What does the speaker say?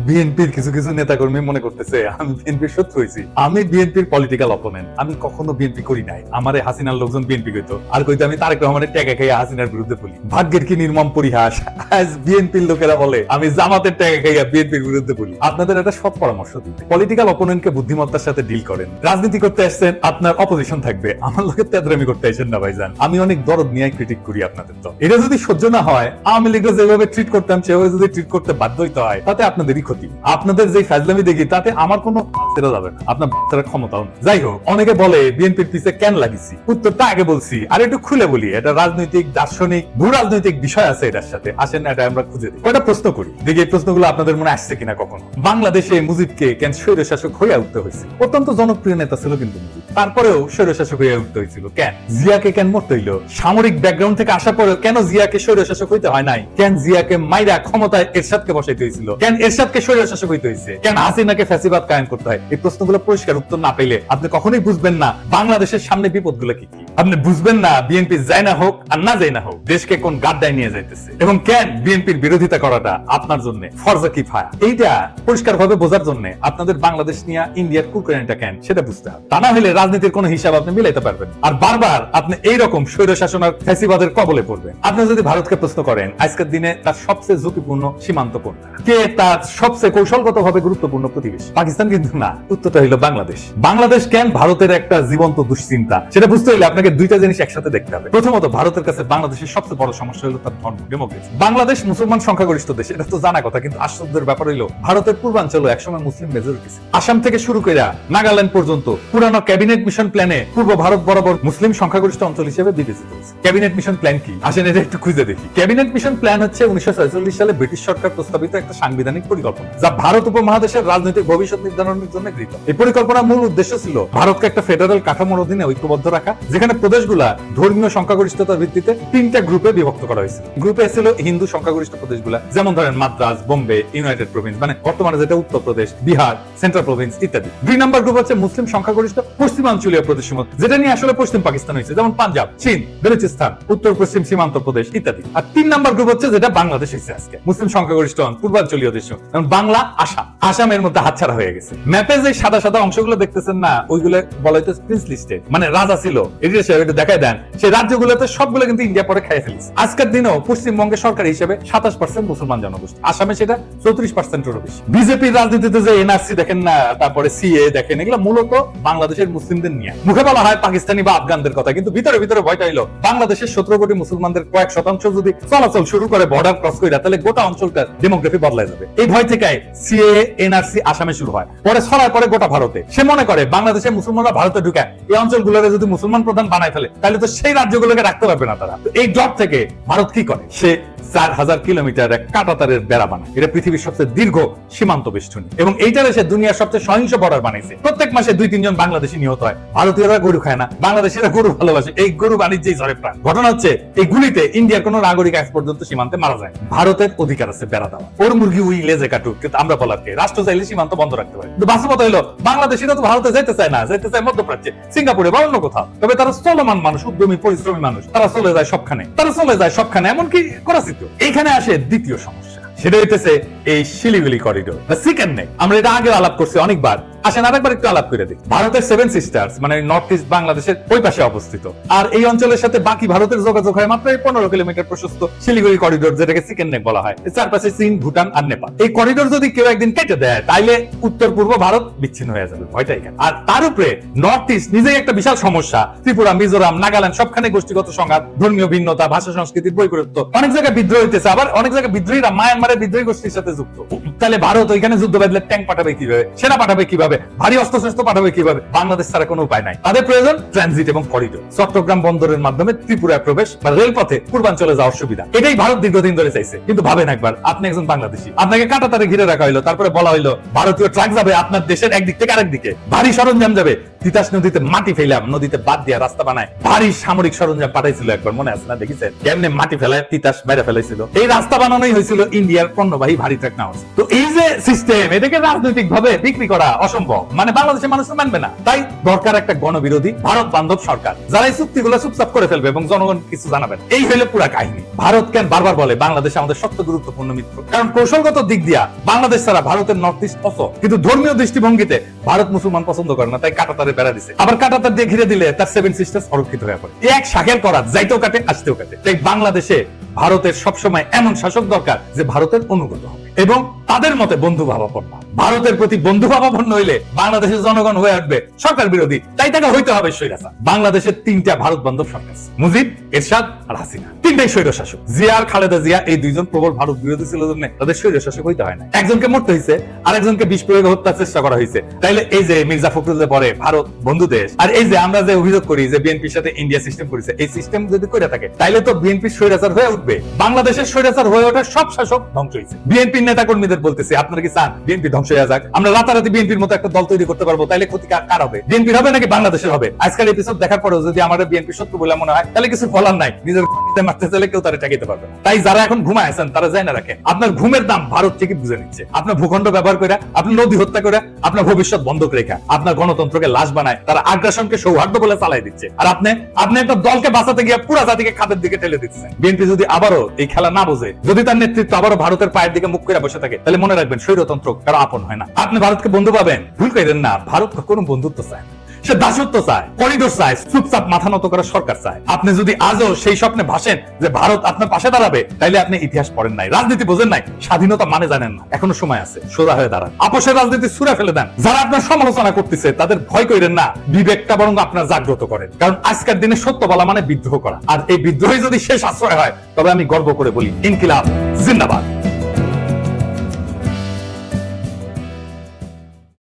বিএনপির কিছু কিছু নেতাকর্মী মনে করতেছে আমি বিএনপির শত্রু হয়েছি। আমি বিএনপির পলিটিক্যাল অপোনেন্ট। আমি কখনো বিএনপি করি নাই। আমারে হাসিনার লোকজন বিএনপি কইতো, আর কইতো আমি তারেক রহমানের টাকা খাইয়া হাসিনার বিরুদ্ধে বলি। ভাগ্যের কি নির্মম পরিহাস, আজ বিএনপির লোকেরা বলে আমি জামাতের টাকা খাইয়া বিএনপির বিরুদ্ধে বলি। আপনাদের একটা সৎ পরামর্শ দিই, পলিটিক্যাল অপোনেন্টকে বুদ্ধিমত্তার সাথে ডিল করেন। রাজনীতি করতে আসছেন, আপনার অপোজিশন থাকবে, আমার লোকের তেদরামি করতে আসেন না ভাইজান। আমি অনেক দরদ নিয়ে ক্রিটিক করি আপনাদের। তো এটা যদি সহ্য না হয়, আওয়ামী লীগরা যেভাবে ট্রিট করতাম সেভাবে যদি ট্রিট করতে বাধ্য হইতে হয়, তাতে আপনাদেরই ক্ষতি। আপনাদের যে ফাজলামি দেখি তাতে আমার কোনো সেরা যাবে না, আপনার বাচ্চারা ক্ষমতাও না। যাই হোক, অনেকে বলে বিএনপির পিছে কেন লাগিছি, উত্তরটা আগে বলছি, আর একটু খুলে বলি। এটা রাজনৈতিক, দার্শনিক, ভূ রাজনৈতিক বিষয় আছে এটার সাথে। আসেন না এটা আমরা খুঁজে দিই, কয়টা প্রশ্ন করি, দেখি এই প্রশ্নগুলো আপনাদের মনে আসছে কিনা কখনো। বাংলাদেশে মুজিবকে কেন স্বৈরশাসক হয়ে উঠতে হয়েছে? অত্যন্ত জনপ্রিয় নেতা ছিল কিন্তু মুজিব, তারপরেও স্বৈরশাসক হয়ে উঠতে হয়েছিল কেন? জিয়াকে কেন মরতে হইল? সামরিক ব্যাকগ্রাউন্ড থেকে আসার পরেও কেন জিয়াকে স্বৈরশাসক হইতে হয় নাই? কেন জিয়াকে মাইরা ক্ষমতায় এরশাদকে বসাইতে হয়েছিল? কেন এরশাদকে স্বৈরশাসক হইতে হয়েছে? কেন হাসিনাকে ফ্যাসিবাদ কায়েম করতে হয়? এই প্রশ্নগুলো পরিষ্কার উত্তর না পেলে আপনি কখনোই বুঝবেন না বাংলাদেশের সামনে বিপদগুলো কি কি। আপনি বুঝবেন না বিএনপি যায় না হোক আর না যায় না হোক দেশকে কোন গাড্ডায় নিয়ে যাইতেছে, এবং কেন বিএনপির বিরোধিতা করাটা আপনার জন্য ফরজে কিফায়া। এইটা পরিষ্কার ভাবে বোঝার জন্য আপনাদের বাংলাদেশ নিয়ে ইন্ডিয়ার কুরকুরানিটা কেন সেটা বুঝতে হবে। তা না হলে রাজনীতির কোন হিসাব আপনি মিলাইতে পারবেন, আর বারবার আপনি এইরকম স্বৈর শাসন আর ফ্যাসিবাদের কবলে পড়বেন। আপনি যদি ভারতকে প্রশ্ন করেন আজকের দিনে তার সবচেয়ে ঝুঁকিপূর্ণ সীমান্ত কোনটা, কে তার সবচেয়ে কৌশলগত ভাবে গুরুত্বপূর্ণ প্রতিবেশী? পাকিস্তান কিন্তু না, উত্তরটা হইল বাংলাদেশ। বাংলাদেশ কেন ভারতের একটা জীবন্ত দুশ্চিন্তা, সেটা বুঝতে হলে আপনাকে দুইটা জিনিস একসাথে দেখতে হবে। প্রথমত, ভারতের কাছে বাংলাদেশের সবচেয়ে বড় সমস্যা হলো তার ধর্ম, ডেমোক্রেসি। বাংলাদেশ মুসলমান সংখ্যাগরিষ্ঠ দেশ, এটা তো জানা কথা, কিন্তু আশ্চর্যের ব্যাপার হইলো ভারতের পূর্বাঞ্চল একসময় মুসলিম মেজরিটি ছিল। আসাম থেকে শুরু করে নাগাল্যান্ড পর্যন্ত পুরানো ক্যাবিনেট মিশন প্ল্যানে পূর্ব ভারত বরাবর মুসলিম সংখ্যাগরিষ্ঠ অঞ্চল হিসেবে বিবেচিত হয়েছে। ক্যাবিনেট মিশন প্ল্যান কি? আসেন এটা একটু খুঁজে দেখি। ক্যাবিনেট মিশন প্ল্যান হচ্ছে 1946 সালে ব্রিটিশ সরকার প্রস্তাবিত একটা সাংবিধানিক পরিকল্পনা, যা ভারত উপমহাদেশের রাজনৈতিক ভবিষ্যৎ নির্ধারণের জন্য গৃহীত। এই পরিকল্পনার মূল উদ্দেশ্য ছিল ভারতকে একটা ফেডারেল কাঠামোর অধীনে ঐক্যবদ্ধ রাখা, যেখানে প্রদেশগুলা ধর্মীয় সংখ্যাগরিষ্ঠতার ভিত্তিতে তিনটা গ্রুপে বিভক্ত করা হয়েছিল। গ্রুপে ছিল হিন্দু সংখ্যাগরিষ্ঠ প্রদেশগুলা, যেমন ধরেন মাদ্রাজ, বোম্বে, ইউনাইটেড প্রভিন্স, মানে বর্তমানে যেটা উত্তরপ্রদেশ, বিহার, সেন্ট্রাল প্রভিন্স ইত্যাদি। 2 নম্বর গ্রুপ হচ্ছে মুসলিম সংখ্যাগরিষ্ঠ পশ্চিমাঞ্চলীয় প্রদেশসমূহ, যেটা নিয়ে আসলে পশ্চিম পাকিস্তান হয়েছে, যেমন পাঞ্জাব, চীন, বেলুচিস্তান, উত্তর পশ্চিম সীমান্ত প্রদেশ ইত্যাদি। আর 3 নম্বর গ্রুপ হচ্ছে যেটা বাংলাদেশ হয়েছে আজকে, মুসলিম সংখ্যাগরিষ্ঠ পূর্বাঞ্চলীয় দেশ, যেমন বাংলা, আসাম। আসামের মধ্যে হাতছাড়া হয়ে গেছে। ম্যাপে যে সাদা সাদা অংশগুলো দেখতেছেন না, ওইগুলো বলা হইতো প্রিন্সলি স্টেট, মানে রাজা ছিল। এটা দেখায় দেন সেই রাজ্যগুলোতে সবগুলো কিন্তু ইন্ডিয়া পরে খেয়ে ফেলেছে। আজকের দিনেও পশ্চিমবঙ্গের সরকার হিসেবে 27% মুসলমান জনগোষ্ঠী, আসামে সেটা 34%-এরও বেশি। বিজেপির রাজনীতিতে যে এনআরসি দেখেন না, তারপরে সিএ দেখেন, এগুলো মূলত বাংলাদেশের মুসলিমদের নিয়ে। মুখে বলা হয় পাকিস্তানি বা আফগানদের কথা, কিন্তু ভিতরে ভিতরে ভয়টা হইলো বাংলাদেশের 17 কোটি মুসলমানদের কয়েক শতাংশ যদি চলাচল শুরু করে বর্ডার ক্রস করে, তাহলে গোটা অঞ্চলটার ডেমোগ্রাফি বদলায় যাবে। এই ভয় থেকে সিএ এনআরসি আসামে শুরু হয়, পরে ছড়ায় পরে গোটা ভারতে। সে মনে করে বাংলাদেশের মুসলমানরা ভারতে ঢুকে এই অঞ্চলগুলোকে যদি মুসলমান প্রধান বানায় ফেলে, তাহলে তো সেই রাজ্যগুলোকে রাখতে পারবে না তারা। এই ডট থেকে ভারত কি করে, সে 4000 কিলোমিটার এক কাঁটাতারের বেড়া বানায়। এটা পৃথিবীর সবচেয়ে দীর্ঘ সীমান্ত বেষ্টনী, এবং এইটার এসে দুনিয়ার সবচেয়ে সহিংস বর্ডার বানাইছে। প্রত্যেক মাসে 2-3 জন বাংলাদেশি নিহত হয়। ভারতীয়রা গরু খায় না, বাংলাদেশিরা গরু ভালোবাসে। এই গরু বাণিজ্যেই ঝরে প্রাণ। ঘটনা হচ্ছে এই গুলিতে ইন্ডিয়ার কোন নাগরিক আজ পর্যন্ত সীমান্তে মারা যায়। ভারতের অধিকার আছে বেড়া দেওয়া, ওর মুরগি উই লেজে কাটুক, কিন্তু আমরা বলার কে? রাষ্ট্র চাইলে সীমান্ত বন্ধ রাখতে পারে। কিন্তু বাস্তবতা হলো বাংলাদেশিরা তো ভারতে যাইতে চায় না, যাইতে চায় মধ্যপ্রাচ্যে, সিঙ্গাপুরে বা অন্য কোথাও। তবে তারা চলমান মানুষ, উদ্যমী পরিশ্রমী মানুষ, তারা চলে যায় সবখানে, এমনকি করাচিতে। এইখানে আসে দ্বিতীয় সমস্যা, সেটা হইতেছে এই শিলিগুড়ি করিডোর বা চিকেন নেক। আমরা এটা আগে আলাপ করছি অনেকবার। আসেন আরেকবার একটু আলাপ করে দিই। ভারতের 7 সিস্টার্স মানে নর্থ ইস্ট বাংলাদেশের ওই পাশে অবস্থিত, আর এই অঞ্চলের সাথে বাকি ভারতের যোগাযোগ হয় মাত্র 15 কিলোমিটার প্রশস্ত শিলিগুড়ি করিডোর, যেটাকে চিকেন নেক বলা হয়। চারপাশে চীন, ভুটান আর নেপাল। এই করিডোর যদি কেউ একদিন কেটে দেয়, তাইলে উত্তর পূর্ব ভারত বিচ্ছিন্ন হয়ে যাবে, ভয়টা এখানে। আর তার উপরে নর্থ ইস্ট নিজেই একটা বিশাল সমস্যা। ত্রিপুরা, মিজোরাম, নাগাল্যান্ড সবখানে গোষ্ঠীগত সংঘাত, ধর্মীয় ভিন্নতা, ভাষা সংস্কৃতির বৈপরীত্য। অনেক জায়গায় বিদ্রোহ হইতেছে, আবার অনেক জায়গায় বিদ্রোহীরা মায়ানমারের বিদ্রোহী গোষ্ঠীর সাথে যুক্ত। তাহলে ভারত ওইখানে যুদ্ধ বাঁধলে ট্যাঙ্ক পাঠাবে কিভাবে, সেনা পাঠাবে কিভাবে, ভারী অস্ত্র পাঠাবে কিভাবে? বাংলাদেশ ছাড়া কোনো উপায় নাই। তাদের প্রয়োজন ট্রানজিট এবং করিডোর। চট্টগ্রাম বন্দরের মাধ্যমে ত্রিপুরায় প্রবেশ বা রেলপথে পূর্বাঞ্চলে যাওয়ার সুবিধা, এটাই ভারত দীর্ঘদিন ধরে চাইছে। কিন্তু ভাবেন একবার, আপনি একজন বাংলাদেশি, আপনাকে কাঁটাতারে ঘিরে রাখা হইলো, তারপরে বলা হইলো ভারতীয় ট্রাক যাবে আপনার দেশের একদিক থেকে আরেক দিকে, ভারী সরঞ্জাম যাবে। তিতাস নদীতে মাটি ফেলাম, নদীতে বাদ দিয়া রাস্তা বানায়, ভারী সামরিক সরঞ্জাম পাঠাইছিল একবার, মনে আছে না? দেখেছেন কেমনে মাটি ফেলায় তিতাস মেরে ফেলাইছিল? এই রাস্তা বানানোই হয়েছিল ইন্ডিয়ার পণ্যবাহী ভারী ট্রাক নেওয়া। তো এই যে যে সিস্টেম, এটাকে রাজনৈতিক ভাবে বিক্রি করা অসম্ভব, মানে বাংলাদেশের মানুষ মানবে না। তাই দরকার একটা গণবিরোধী ভারত বান্ধব সরকার, যারা এই চুক্তিগুলো চুপচাপ করে ফেলবে এবং জনগণ কিছু জানাবেন। এই হইলে পুরা কাহিনী। ভারত কেন বারবার বলে বাংলাদেশ আমাদের সবচেয়ে গুরুত্বপূর্ণ মিত্র, কারণ কৌশলগত দিক দিয়া বাংলাদেশ ছাড়া ভারতের নর্থ ইস্ট পছন্দ, কিন্তু ধর্মীয় দৃষ্টিভঙ্গিতে ভারত মুসলমান পছন্দ করে না, তাই কাঁটাতারে বেড়া দিছে। আবার কাঁটাতার দিয়ে ঘিরে দিলে তার সেভেন সিস্টার্স অরক্ষিত হয়ে পড়ে। এক শাখের করা যাইতেও কাটে, আসতেও কাটে। তাই বাংলাদেশে ভারতের সবসময় এমন শাসক দরকার যে ভারতের অনুগত হবে এবং তাদের মতে বন্ধু ভাবাপন্ন। ভারতের প্রতি বন্ধু ভাবাপন্ন হইলে বাংলাদেশের জনগণ হয়ে আসবে সরকার বিরোধী, তাই তাকে হইতে হবে স্বৈরাচার। বাংলাদেশের তিনটা ভারত বান্ধব সরকার, মুজিব, এরশাদ আর হাসিনা, তিনটাই স্বৈর শাসক। জিয়া আর খালেদা জিয়া এই দুইজন প্রবল ভারত বিরোধী ছিল জন্য তাদের স্বৈর শাসক হইতে হয় না। একজনকে মরতে হয়েছে, আর একজনকে বিষ প্রয়োগে হত্যার চেষ্টা করা হয়েছে। তাইলে এই যে মির্জা ফখরুল পরে ভারত বন্ধু দেশ, আর এই যে আমরা যে অভিযোগ করি যে বিএনপির সাথে ইন্ডিয়া সিস্টেম করেছে, এই সিস্টেম যদি করে থাকে তাইলে তো বিএনপি স্বৈরাচার হয়ে উঠবে। বাংলাদেশের স্বৈরাচার হয়ে ওঠার সব শাসক ধ্বংস হয়েছে। বিএনপির নেতা কর্মীদের বলতেছে, আপনারা কি চান বিএনপি ধ্বংস হয়ে যাক? আমরা রাতারাতি বিএনপির মতো একটা দল তৈরি করতে পারবো, তাইলে ক্ষতি কার হবে? বিএনপির হবে নাকি বাংলাদেশের হবে? আজকাল এপিসোড দেখার পরেও যদি আমাদের বিএনপি শত্রু বলে মনে হয়, তাহলে কিছু বলার নাই। নিজের মারতে চাইলে কেউ তারা ঠেকাইতে পারবে না। তাই যারা এখন ঘুমায় আছেন তারা জানা রাখেন, আপনার ঘুমের দাম ভারত থেকে বুঝে নিচ্ছে। আপনার ভূখণ্ড ব্যবহার করে, আপনি নদী হত্যা করে, আপনার ভবিষ্যৎ বন্ধক রেখা, আপনার গণতন্ত্রকে লাশ বানায়, তারা আগ্রাসনকে সৌহার্দ্য বলে চালাই দিচ্ছে। আর আপনি একটা দলকে বাঁচাতে গিয়ে পুরা জাতিকে খাদের দিকে ঠেলে দিচ্ছেন। বিএনপি যদি আবারও এই খেলা না বোঝে, যদি তার নেতৃত্ব আবারও ভারতের পায়ের দিকে মুখ করে বসে থাকে, তাহলে মনে রাখবেন স্বৈরতন্ত্র কারো আপন হয় না। আপনি ভারতকে বন্ধু পাবেন, ভুল করেন না। ভারত কোনো বন্ধুত্ব চায় না, সে দাসত্ব চায়, করিডোর চায়, চুপচাপ মাথা নত করা সরকার চায়। আপনি যদি আজও সেই স্বপ্নে ভাসেন যে ভারত আপনার পাশে দাঁড়াবে, তাইলে আপনি ইতিহাস পড়েন নাই, রাজনীতি বোঝেন নাই, স্বাধীনতা মানে জানেন না। এখনো সময় আছে, সোজা হয়ে দাঁড়ান, আপোষের রাজনীতি ছুঁড়ে ফেলে দেন। যারা আপনার সমালোচনা করতেছে তাদের ভয় করেন না, বিবেকটা বরং আপনার জাগ্রত করেন। কারণ আজকের দিনে সত্য বলা মানে বিদ্রোহ করা, আর এই বিদ্রোহে যদি শেষ আশ্রয় হয়, তবে আমি গর্ব করে বলি ইনকিলাব জিন্দাবাদ।